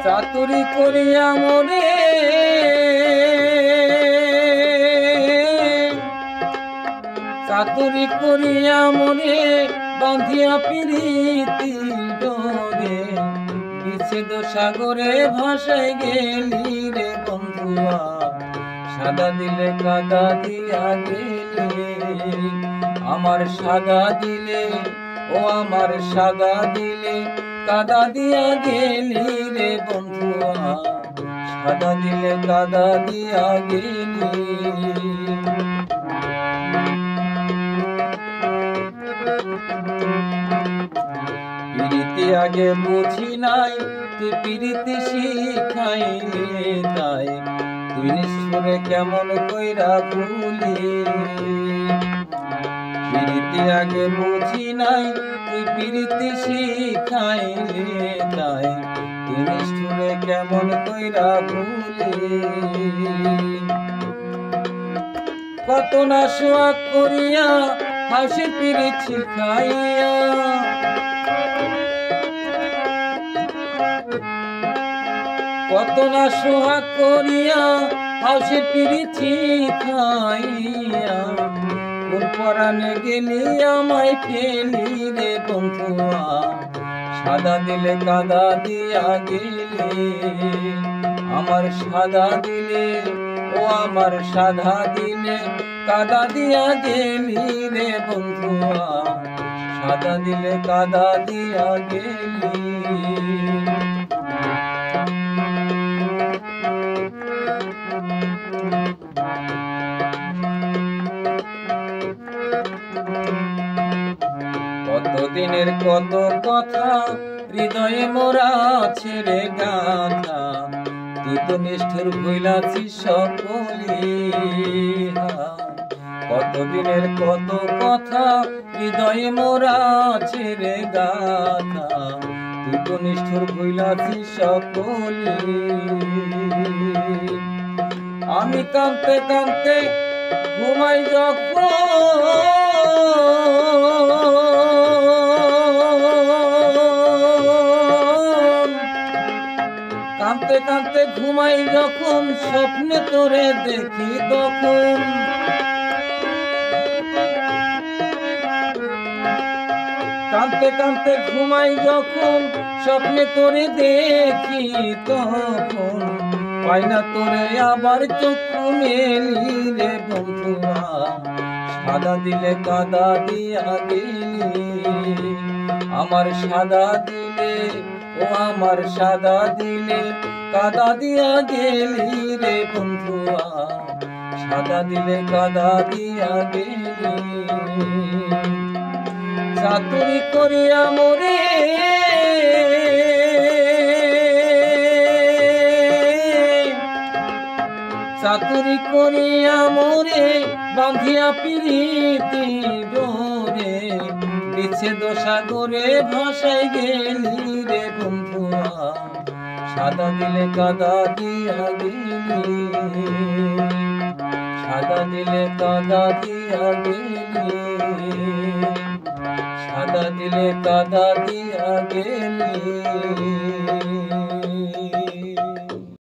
চাতুরি করিয়া মোরে চাতুরি করিয়া মোরে বাঁধিয়া প্রীতি ডোরে বিচ্ছেদ সাগরে ভাসায় গেলি রে বন্ধুয়া সাদা দিলে কাদা দিয়া গেলি আমার সাদা দিলে ও আমার সাদা দিলে কাদা দিয়া গেলি রে বন্ধুয়া সাদা দিলে কাদা দিয়া গেলি প্রীতি আগে বুঝি নাই তুই প্রীতি শিখাইলে তাই তুই নিষ্ঠুরে কেমন কইরা ভুলি প্রীতি আগে বুঝি নাই তুই প্রীতি শিখাইলে তাই তুই নিষ্ঠুরে কেমন কইরা ভুলি কত না সোয়াগ করিয়া হাসি প্রীতি শিখাইয়া কত না সোহাগ করিয়া হাসি প্রীতি শিখাইয়া কোন পরাণে গেলি আমায় ফেলি রে বন্ধুয়া সাদা দিলে কাদা দিয়া গেলি আমার সাদা দিলে ও আমার সাদা দিলে কাদা দিয়া গেলি রে বন্ধুয়া সাদা দিলে কাদা দিয়া গেলি কতদিনের কত কথা হৃদয়ে মোরা ছেড়ে গাথা তুই তো নিষ্ঠুর ভুলাছিস সকলি কতদিনের কত কথা হৃদয়ে মোরা ছেড়ে গাথা তুই তো নিষ্ঠুর ভুলাছিস সকলি আমি কাঁদতে কাঁদতে ঘুমাই যখন কাঁদতে কাঁদতে ঘুমাই যখন স্বপ্নে তোরে দেখি তখন কাঁদতে কাঁদতে ঘুমাই যখন স্বপ্নে তোরে দেখি তখন পাই না তোরে আবার চক্ষু মেলি রে বন্ধুয়া সাদা দিলে কাদা দিয়া গেলি আমার সাদা দিলে ও আমার সাদা দিলে কাদা দিয়া গেলি রে বন্ধুয়া সাদা দিলে কাদা দিয়া গেলি চাতুরি করিয়া মোরে চাতুরি করিয়া মোরে বাঁধিয়া প্রীতি ডোরে বিচ্ছেদ সাগরে ভাসায় গেলি রে বন্ধুয়া সাদা দিলে কাদা দিয়া গেলি সাদা দিলে কাদা দিয়া গেলি সাদা দিলে কাদা দিয়া গেলি।